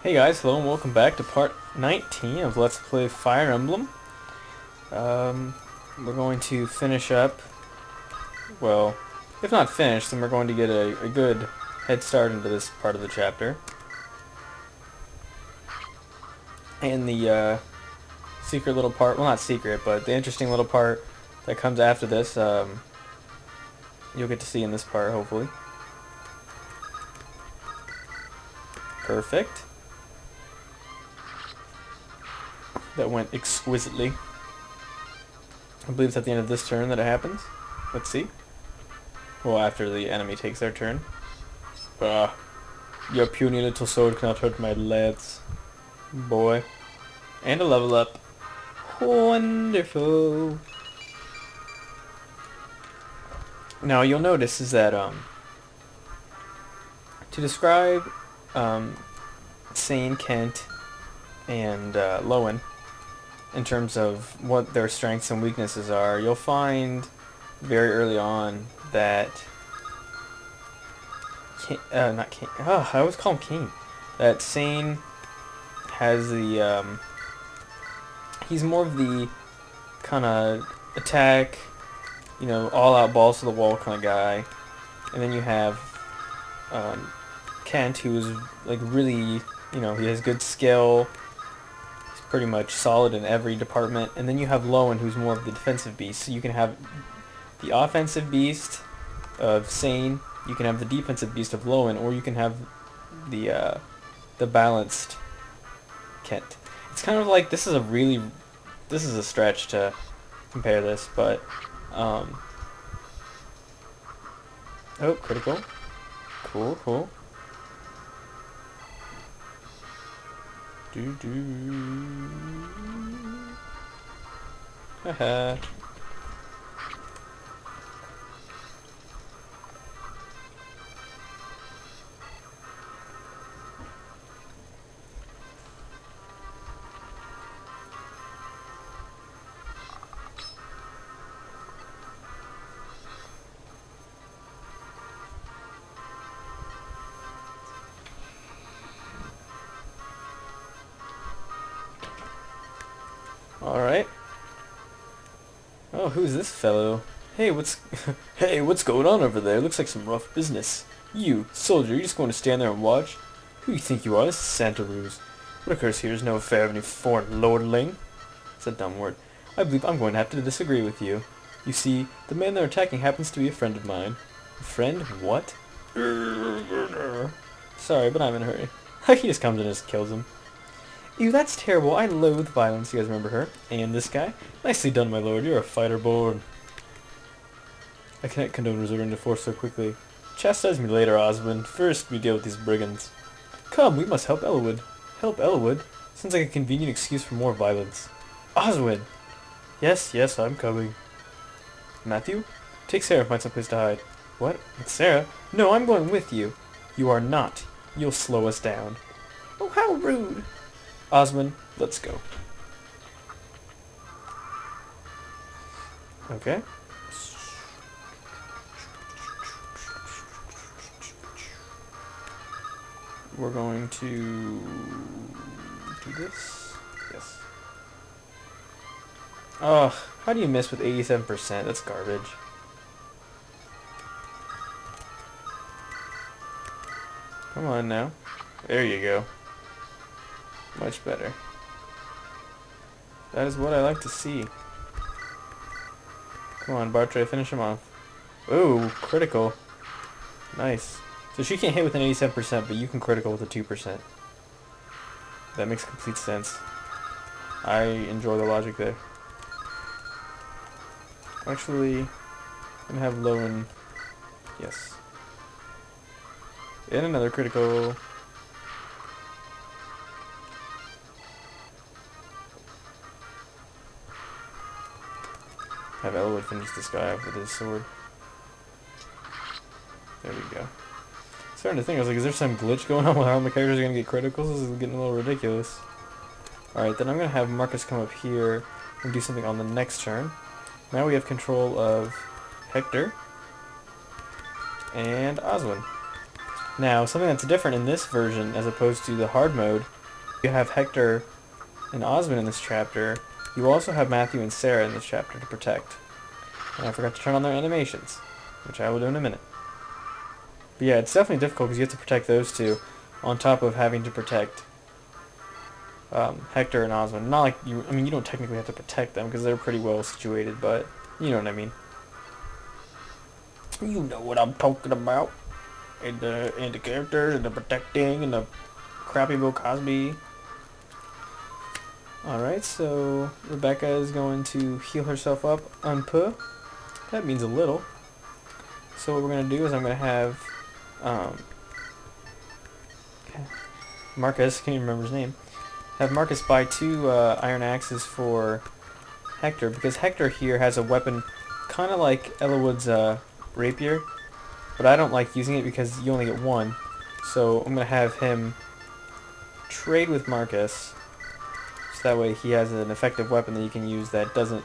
Hey guys, hello and welcome back to part 19 of Let's Play Fire Emblem. We're going to finish up, well, if not finished, then we're going to get a good head start into this part of the chapter. And the secret little part, well not secret, but the interesting little part that comes after this, you'll get to see in this part, hopefully. Perfect. That went exquisitely. I believe it's at the end of this turn that it happens. Let's see. Well, after the enemy takes their turn. Your puny little sword cannot hurt my lads. Boy. And a level up. Wonderful. Now you'll notice is that to describe Sane, Kent, and Lowen in terms of what their strengths and weaknesses are, you'll find very early on that not Kane. Oh, I always call him Kane. That Sane has the he's more of the kind of attack, you know, all-out balls to the wall kind of guy, and then you have Kent, who is like really, you know, he has good skill. He's pretty much solid in every department, and then you have Lowen, who's more of the defensive beast. So you can have the offensive beast of Sane, you can have the defensive beast of Lowen, or you can have the balanced Kent. It's kind of like this is a stretch to compare this, but oh, critical. Cool, cool. Haha. Alright. Oh, who's this fellow? Hey, what's hey, what's going on over there? Looks like some rough business. You, soldier, you just going to stand there and watch? Who you think you are? This is Santa Ruse. What occurs here is no affair of any foreign lordling. It's a dumb word. I believe I'm going to have to disagree with you. You see, the man they're attacking happens to be a friend of mine. A friend? What? Sorry, but I'm in a hurry. He just comes and just kills him. Ew, that's terrible. I loathe violence. You guys remember her? And this guy? Nicely done, my lord. You're a fighter born. I can't condone resorting to force so quickly. Chastise me later, Osmond. First, we deal with these brigands. Come, we must help Elwood. Help Elwood? Sounds like a convenient excuse for more violence. Oswald! Yes, yes, I'm coming. Matthew? Take Sarah, find some place to hide. What? With Sarah? No, I'm going with you. You are not. You'll slow us down. Oh, how rude. Osmond, let's go. Okay. We're going to do this. Yes. Oh, how do you miss with 87%? That's garbage. Come on now. There you go. Much better. That is what I like to see. Come on, Bartre, finish him off. Ooh, critical. Nice. So she can't hit with an 87%, but you can critical with a 2%. That makes complete sense. I enjoy the logic there. Actually, I'm gonna have Lowen. Yes. And another critical. Have Elwood finish this guy up with his sword. There we go. Starting to think, I was like, is there some glitch going on with how my characters are going to get criticals? This is getting a little ridiculous. Alright, then I'm going to have Marcus come up here and do something on the next turn. Now we have control of Hector and Oswin. Now, something that's different in this version as opposed to the hard mode, you have Hector and Osmond in this chapter. You also have Matthew and Sarah in this chapter to protect. And I forgot to turn on their animations, which I will do in a minute. But yeah, it's definitely difficult because you have to protect those two on top of having to protect Hector and Osmond. Not like you, I mean, you don't technically have to protect them because they're pretty well situated, but you know what I mean. You know what I'm talking about. And the characters and the protecting and the crappy Bill Cosby. Alright, so Rebecca is going to heal herself up un peu. That means a little. So what we're going to do is I'm going to have Marcus, can't even remember his name, have Marcus buy 2 iron axes for Hector, because Hector here has a weapon kind of like Ellawood's rapier, but I don't like using it because you only get 1. So I'm going to have him trade with Marcus, so that way he has an effective weapon that he can use that doesn't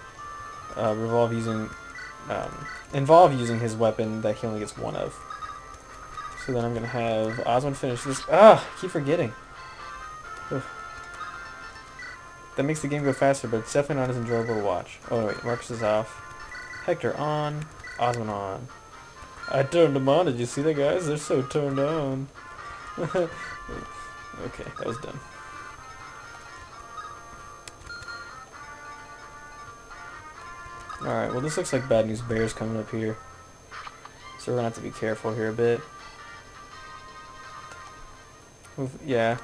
involve using his weapon that he only gets 1 of. So then I'm going to have Osmond finish this. I keep forgetting. Ugh. That makes the game go faster, but it's definitely not as enjoyable to watch. Oh wait, Marcus is off. Hector on. Osmond on. I turned them on. Did you see that, guys? They're so turned on. Okay, that was done. Alright, well this looks like Bad News Bears coming up here. So we're going to have to be careful here a bit. Yeah,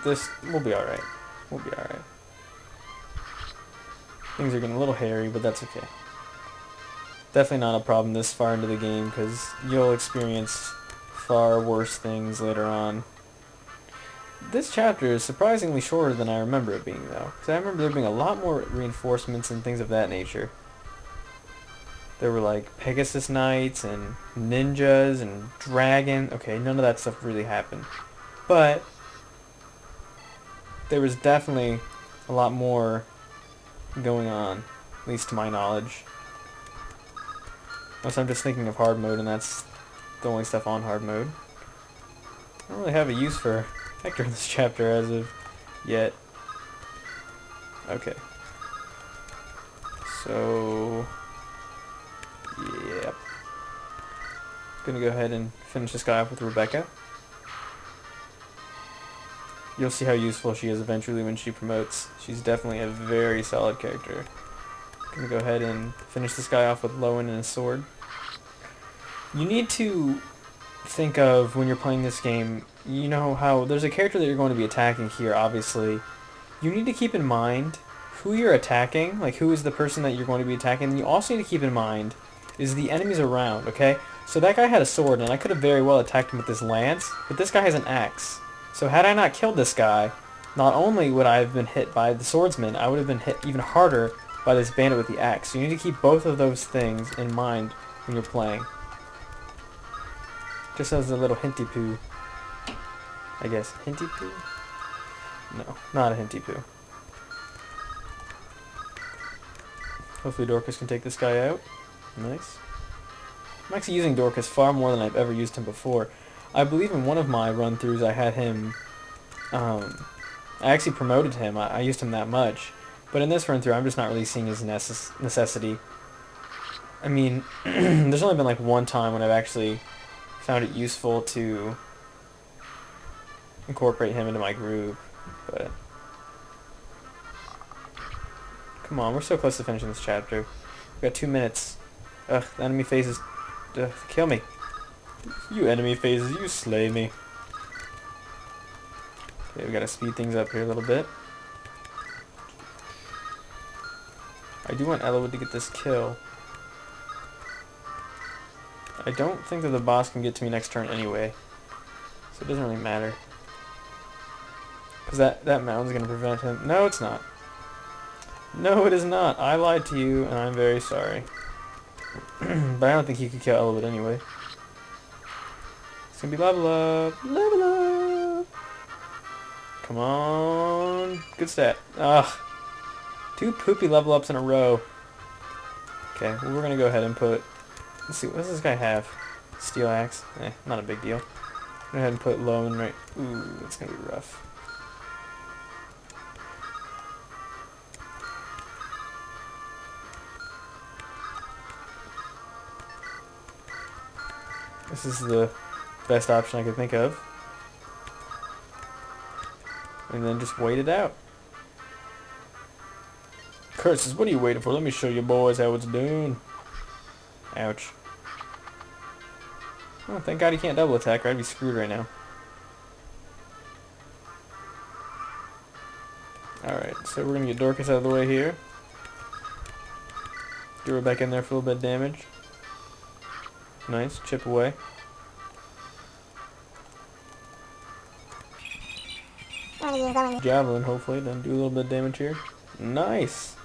this, we'll be alright. We'll be alright. Things are getting a little hairy, but that's okay. Definitely not a problem this far into the game, because you'll experience far worse things later on. This chapter is surprisingly shorter than I remember it being, though. Because I remember there being a lot more reinforcements and things of that nature. There were like Pegasus Knights and ninjas and dragon. Okay, none of that stuff really happened. But there was definitely a lot more going on, at least to my knowledge. Unless I'm just thinking of hard mode and that's the only stuff on hard mode. I don't really have a use for Hector in this chapter as of yet. Okay. So, yep. Gonna go ahead and finish this guy up with Rebecca. You'll see how useful she is eventually when she promotes. She's definitely a very solid character. Gonna go ahead and finish this guy off with Lowen and a sword. You need to think of, when you're playing this game, you know how there's a character that you're going to be attacking here, obviously. You need to keep in mind who you're attacking, like who is the person that you're going to be attacking. And you also need to keep in mind is the enemies around, okay? So that guy had a sword, and I could have very well attacked him with this lance, but this guy has an axe. So had I not killed this guy, not only would I have been hit by the swordsman, I would have been hit even harder by this bandit with the axe. So you need to keep both of those things in mind when you're playing. Just as a little hinty poo. I guess. Hinty poo? No, not a hinty poo. Hopefully Dorcas can take this guy out. Nice. I'm actually using Dorcas far more than I've ever used him before. I believe in one of my run-throughs I had him, I actually promoted him. I used him that much. But in this run-through, I'm just not really seeing his necessity. I mean, there's only been like one time when I've actually found it useful to incorporate him into my group, but come on, we're so close to finishing this chapter. We've got 2 minutes. Ugh, the enemy phases. Ugh, kill me. You enemy phases, you slay me. Okay, we gotta speed things up here a little bit. I do want Ellawood to get this kill. I don't think that the boss can get to me next turn anyway, so it doesn't really matter. Because that mound's going to prevent him. No, it's not. No, it is not. I lied to you, and I'm very sorry. But I don't think he could kill Ellawood anyway. It's going to be level up. Level up! Come on. Good stat. Ugh. 2 poopy level ups in a row. Okay, well, we're going to go ahead and put... Let's see, what does this guy have? Steel axe? Not a big deal. Go ahead and put low and right. Ooh, that's gonna be rough. This is the best option I could think of. And then just wait it out. Curses, what are you waiting for? Let me show you boys how it's done. Ouch. Oh, thank God he can't double attack or I'd be screwed right now. Alright, so we're gonna get Dorcas out of the way here. Get her back in there for a little bit of damage. Nice, chip away. Javelin, hopefully, then do a little bit of damage here. Nice!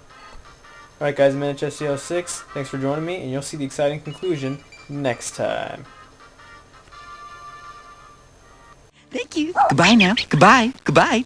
Alright guys, I'm in HSCL 6. Thanks for joining me, and you'll see the exciting conclusion next time. Thank you. Goodbye now. Goodbye. Goodbye.